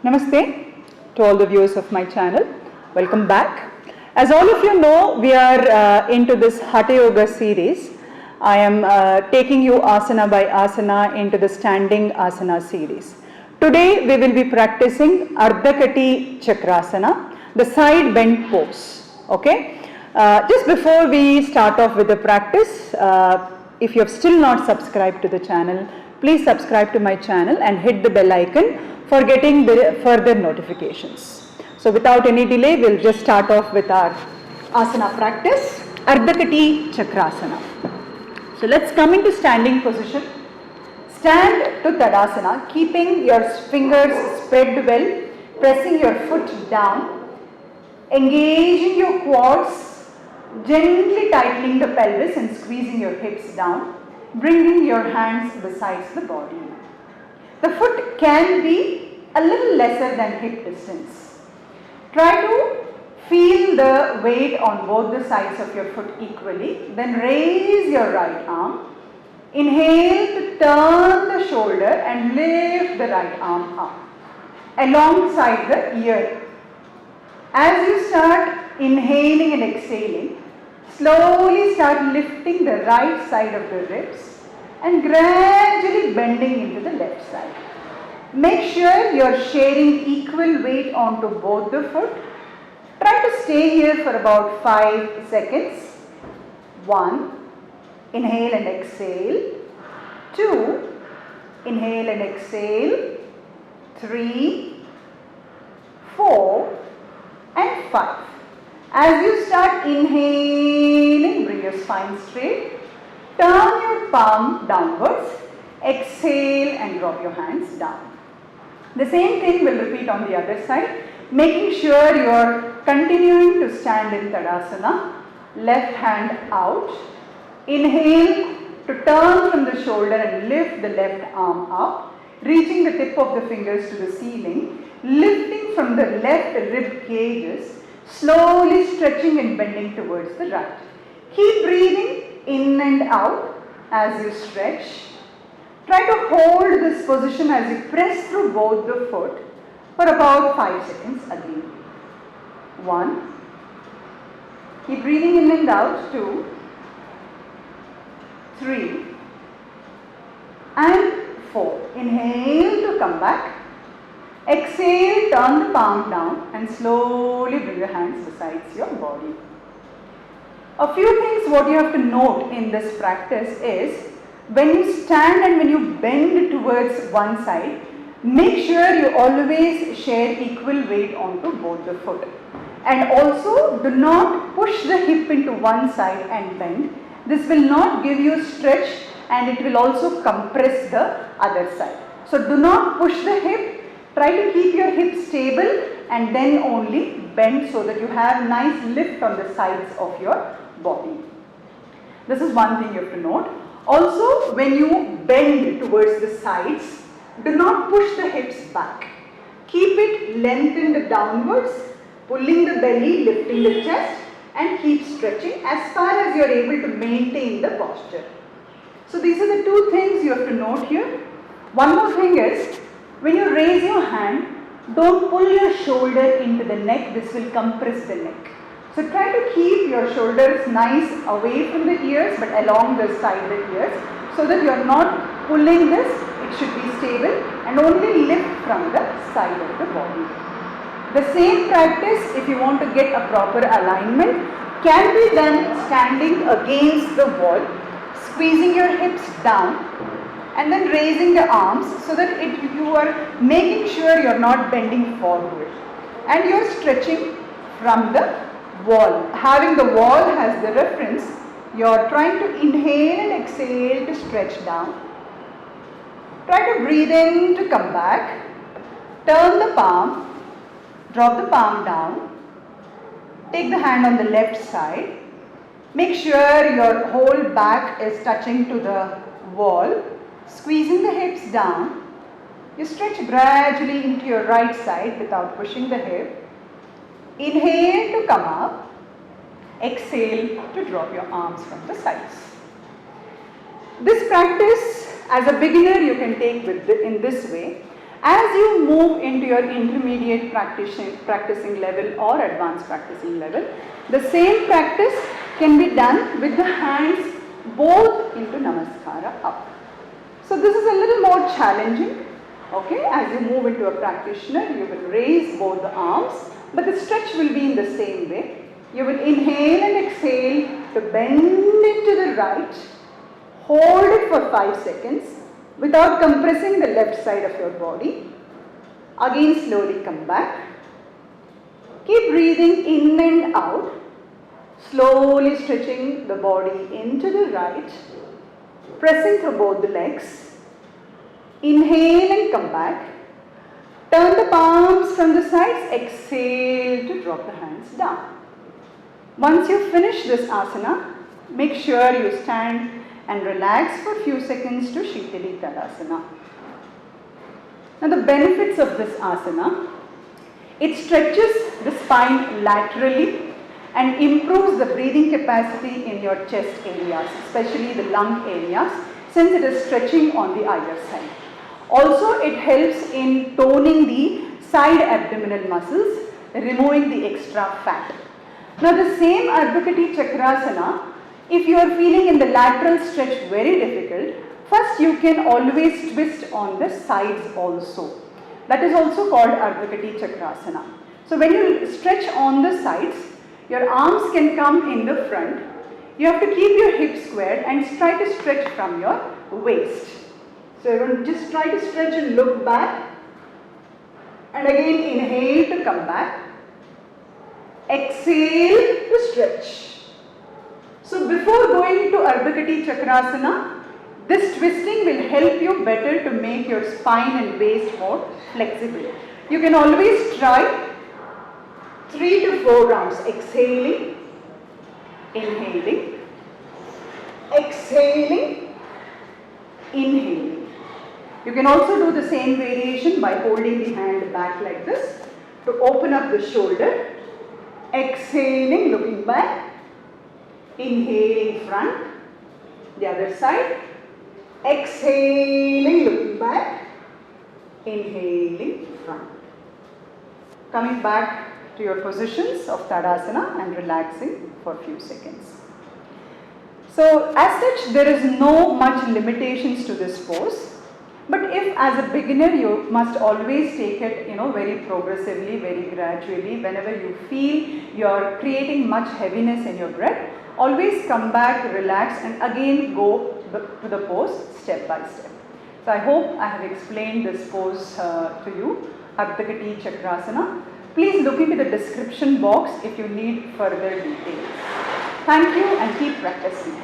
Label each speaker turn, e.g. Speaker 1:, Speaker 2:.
Speaker 1: Namaste to all the viewers of my channel. Welcome back. As all of you know, we are into this Hatha Yoga series. I am taking you asana by asana into the standing asana series. Today we will be practicing Ardha Kati Chakrasana, the side bend pose. Okay. Just before we start off with the practice, if you have still not subscribed to the channel, please subscribe to my channel and hit the bell icon for getting the further notifications. So without any delay, we'll just start off with our asana practice, Ardha Kati Chakrasana. So let's come into standing position. Stand to Tadasana, keeping your fingers spread well, pressing your foot down, engaging your quads, gently tightening the pelvis and squeezing your hips down, bringing your hands beside the body. The foot can be a little lesser than hip distance. Try to feel the weight on both the sides of your foot equally. Then raise your right arm. Inhale to turn the shoulder and lift the right arm up alongside the ear. As you start inhaling and exhaling, slowly start lifting the right side of the ribs and gradually bending into the left side. Make sure you are sharing equal weight onto both the foot. Try to stay here for about 5 seconds. 1, inhale and exhale. 2, inhale and exhale. 3, 4 and 5. As you start inhaling, bring your spine straight. Turn your palm downwards. Exhale and drop your hands down. The same thing will repeat on the other side. Making sure you are continuing to stand in Tadasana. Left hand out. Inhale to turn from the shoulder and lift the left arm up. Reaching the tip of the fingers to the ceiling. Lifting from the left rib cages. Slowly stretching and bending towards the right. Keep breathing in and out as you stretch. Try to hold this position as you press through both the foot for about 5 seconds again. 1. Keep breathing in and out. 2, 3 and 4. Inhale to come back. Exhale, turn the palm down and slowly bring your hands beside your body. A few things what you have to note in this practice is when you stand and when you bend towards one side, make sure you always share equal weight onto both the foot. And also do not push the hip into one side and bend. This will not give you stretch and it will also compress the other side. So do not push the hip. Try to keep your hips stable and then only bend so that you have nice lift on the sides of your body. This is one thing you have to note. Also, when you bend towards the sides, do not push the hips back. Keep it lengthened downwards, pulling the belly, lifting the chest and keep stretching as far as you are able to maintain the posture. So these are the two things you have to note here. One more thing is, when you raise your hand, don't pull your shoulder into the neck, this will compress the neck. So try to keep your shoulders nice away from the ears but along the side of the ears so that you are not pulling this, it should be stable and only lift from the side of the body. The same practice, if you want to get a proper alignment, can be done standing against the wall, squeezing your hips down and then raising the arms so that you are making sure you are not bending forward and you are stretching from the wall. Having the wall as the reference, you are trying to inhale and exhale to stretch down. Try to breathe in to come back. Turn the palm, drop the palm down. Take the hand on the left side. Make sure your whole back is touching to the wall. Squeezing the hips down, you stretch gradually into your right side without pushing the hip. Inhale to come up, exhale to drop your arms from the sides. This practice as a beginner you can take in this way. As you move into your intermediate practicing level or advanced practicing level, the same practice can be done with the hands both into Namaskara up. So this is a little more challenging. Okay, as you move into a practitioner, you will raise both the arms, but the stretch will be in the same way. You will inhale and exhale to bend it to the right, hold it for 5 seconds without compressing the left side of your body. Again slowly come back. Keep breathing in and out, slowly stretching the body into the right, pressing through both the legs. Inhale and come back. Turn the palms from the sides, exhale to drop the hands down. Once you finish this asana, make sure you stand and relax for a few seconds to Shitali Tadasana. Now the benefits of this asana, it stretches the spine laterally and improves the breathing capacity in your chest areas, especially the lung areas, since it is stretching on the either side. Also, it helps in toning the side abdominal muscles, removing the extra fat. Now the same Ardha Kati Chakrasana, if you are feeling in the lateral stretch very difficult, first you can always twist on the sides also. That is also called Ardha Kati Chakrasana. So when you stretch on the sides, your arms can come in the front. You have to keep your hips squared and try to stretch from your waist. So everyone just try to stretch and look back. And again inhale to come back. Exhale to stretch. So before going to Ardha Kati Chakrasana, this twisting will help you better to make your spine and waist more flexible. You can always try 3 to 4 rounds. Exhaling, inhaling, exhaling, inhaling. You can also do the same variation by holding the hand back like this to open up the shoulder. Exhaling, looking back. Inhaling front. The other side. Exhaling, looking back. Inhaling front. Coming back to your positions of Tadasana and relaxing for a few seconds. So as such, there is no much limitations to this pose. But if as a beginner you must always take it very progressively, very gradually, whenever you feel you are creating much heaviness in your breath, always come back, relax and again go to the pose step by step. So I hope I have explained this pose to you, Ardha Kati Chakrasana. Please look into the description box if you need further details. Thank you and keep practicing.